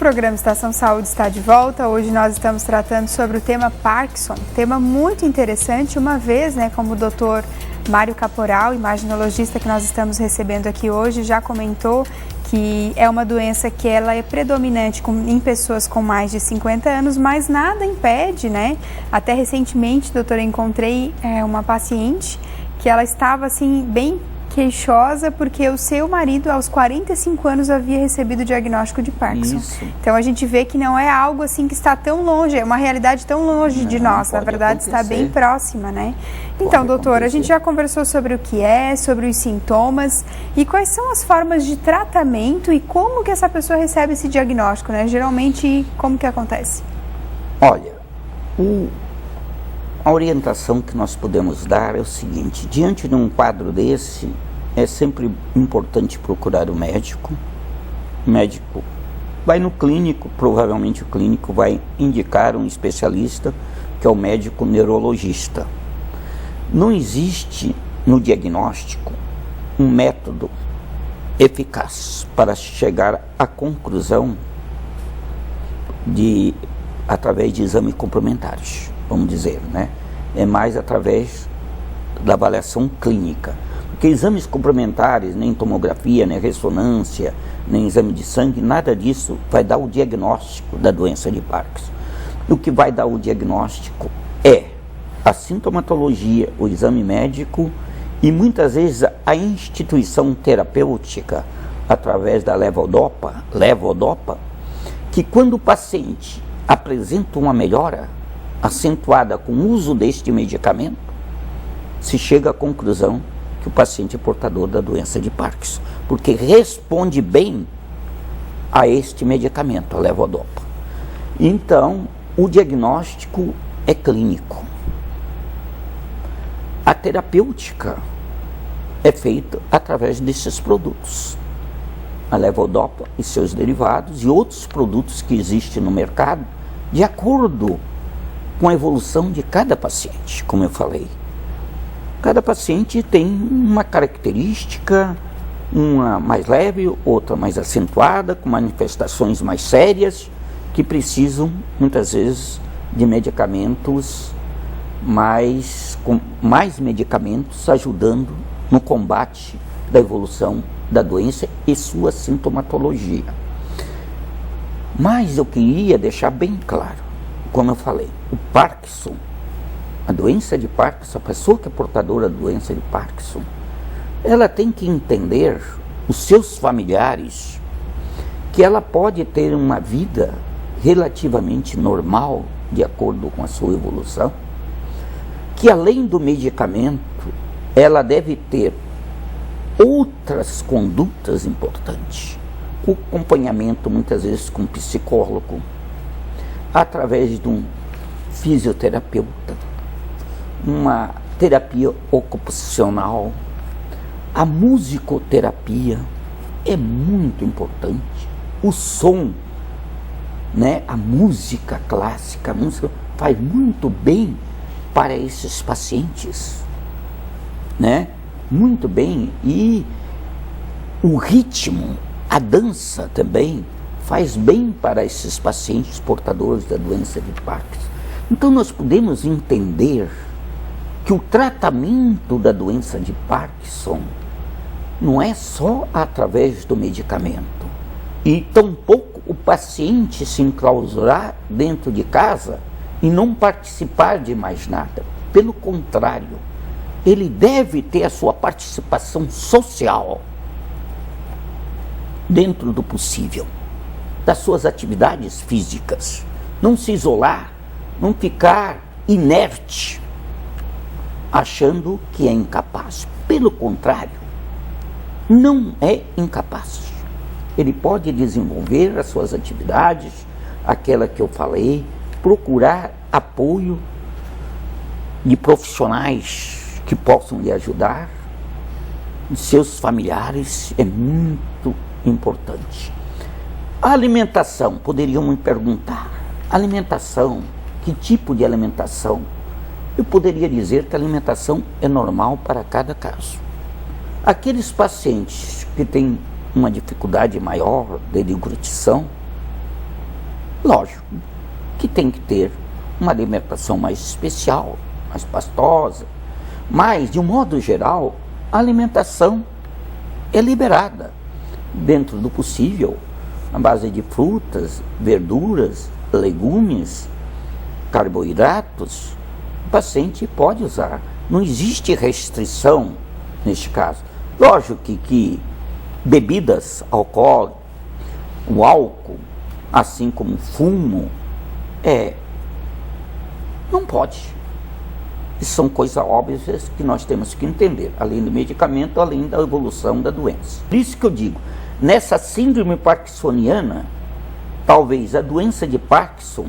programa Estação Saúde está de volta. Hoje nós estamos tratando sobre o tema Parkinson, tema muito interessante, uma vez, como o doutor Mário Caporal, imaginologista que nós estamos recebendo aqui hoje, já comentou que é uma doença que ela é predominante em pessoas com mais de 50 anos, mas nada impede, Até recentemente, doutora, encontrei uma paciente que ela estava assim bem queixosa porque o seu marido aos 45 anos havia recebido o diagnóstico de Parkinson. Isso. Então a gente vê que não é algo assim que está tão longe, é uma realidade tão longe de nós, na verdade está bem próxima, Então, doutora, a gente já conversou sobre o que é, sobre os sintomas e quais são as formas de tratamento e como que essa pessoa recebe esse diagnóstico, Geralmente, como que acontece? Olha, a orientação que nós podemos dar é o seguinte: diante de um quadro desse, é sempre importante procurar o médico. O médico vai no clínico, provavelmente o clínico vai indicar um especialista, que é o médico neurologista. Não existe no diagnóstico um método eficaz para chegar à conclusão através de exames complementares, vamos dizer, É mais através da avaliação clínica. Porque exames complementares, nem tomografia, nem ressonância, nem exame de sangue, nada disso vai dar o diagnóstico da doença de Parkinson. O que vai dar o diagnóstico é a sintomatologia, o exame médico e muitas vezes a instituição terapêutica através da levodopa, que quando o paciente apresenta uma melhora acentuada com o uso deste medicamento, se chega à conclusão que o paciente é portador da doença de Parkinson, porque responde bem a este medicamento, a levodopa. Então, o diagnóstico é clínico. A terapêutica é feita através desses produtos. A levodopa e seus derivados e outros produtos que existem no mercado, de acordo com a evolução de cada paciente, como eu falei. Cada paciente tem uma característica, uma mais leve, outra mais acentuada, com manifestações mais sérias, que precisam, muitas vezes, de medicamentos, com mais medicamentos ajudando no combate da evolução da doença e sua sintomatologia. Mas eu queria deixar bem claro, como eu falei, o Parkinson, a doença de Parkinson, a pessoa que é portadora da doença de Parkinson, ela tem que entender, os seus familiares, que ela pode ter uma vida relativamente normal, de acordo com a sua evolução, que além do medicamento, ela deve ter outras condutas importantes. O acompanhamento, muitas vezes, com um psicólogo, através de um fisioterapeuta, uma terapia ocupacional, a musicoterapia é muito importante. O som, a música clássica, a música faz muito bem para esses pacientes, muito bem. E o ritmo, a dança também faz bem para esses pacientes portadores da doença de Parkinson. Então nós podemos entender que o tratamento da doença de Parkinson não é só através do medicamento, e tampouco o paciente se enclausurar dentro de casa e não participar de mais nada. Pelo contrário, ele deve ter a sua participação social dentro do possível, das suas atividades físicas, não se isolar, não ficar inerte, achando que é incapaz. Pelo contrário, não é incapaz. Ele pode desenvolver as suas atividades, aquela que eu falei, procurar apoio de profissionais que possam lhe ajudar, de seus familiares, é muito importante. A alimentação, poderiam me perguntar, alimentação, que tipo de alimentação? Eu poderia dizer que a alimentação é normal para cada caso. Aqueles pacientes que têm uma dificuldade maior de deglutição, Lógico que tem que ter uma alimentação mais especial, mais pastosa, mas, de um modo geral, a alimentação é liberada, dentro do possível, à base de frutas, verduras, legumes, carboidratos. O paciente pode usar, não existe restrição neste caso. Lógico que bebidas alcoólicas, o álcool, assim como fumo, não pode. Isso são coisas óbvias que nós temos que entender, além do medicamento, além da evolução da doença. Por isso que eu digo, nessa síndrome parkinsoniana, talvez a doença de Parkinson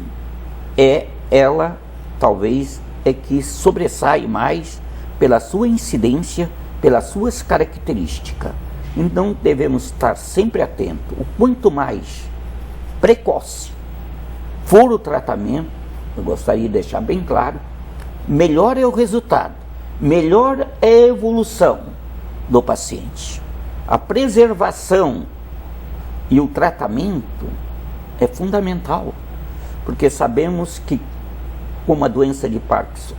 talvez que sobressai mais pela sua incidência, pelas suas características. Então devemos estar sempre atentos. O quanto mais precoce for o tratamento, eu gostaria de deixar bem claro, melhor é o resultado, melhor é a evolução do paciente. A preservação e o tratamento é fundamental, porque sabemos que, como a doença de Parkinson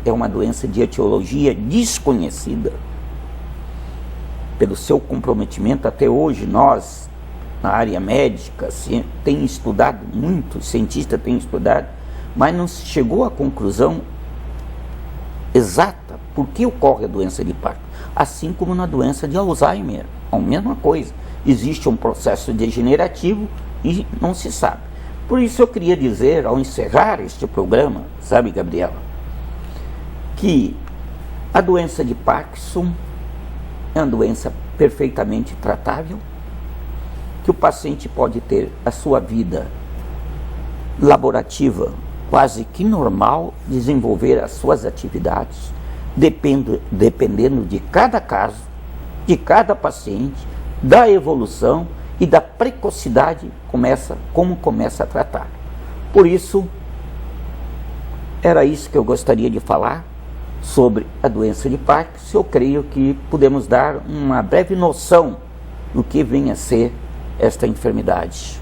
é uma doença de etiologia desconhecida, pelo seu comprometimento até hoje, nós, na área médica, tem estudado muito, cientista tem estudado, mas não se chegou à conclusão exata por que ocorre a doença de Parkinson. Assim como na doença de Alzheimer, a mesma coisa. Existe um processo degenerativo e não se sabe. Por isso eu queria dizer, ao encerrar este programa, sabe, Gabriela, que a doença de Parkinson é uma doença perfeitamente tratável, que o paciente pode ter a sua vida laborativa quase que normal, desenvolver as suas atividades, dependendo de cada caso, de cada paciente, da evolução e da precocidade como começa a tratar. Por isso, era isso que eu gostaria de falar sobre a doença de Parkinson. Eu creio que podemos dar uma breve noção do que vem a ser esta enfermidade.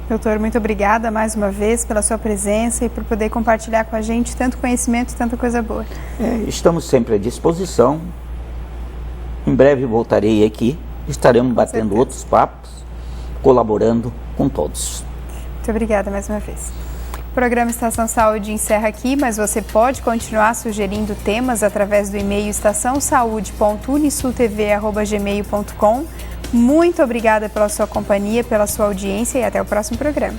Doutor, muito obrigada mais uma vez pela sua presença e por poder compartilhar com a gente tanto conhecimento e tanta coisa boa. Estamos sempre à disposição. Em breve voltarei aqui. Estaremos batendo outros papos, colaborando com todos. Muito obrigada mais uma vez. O programa Estação Saúde encerra aqui, mas você pode continuar sugerindo temas através do e-mail estaçãosaude.unisultv@gmail.com. Muito obrigada pela sua companhia, pela sua audiência e até o próximo programa.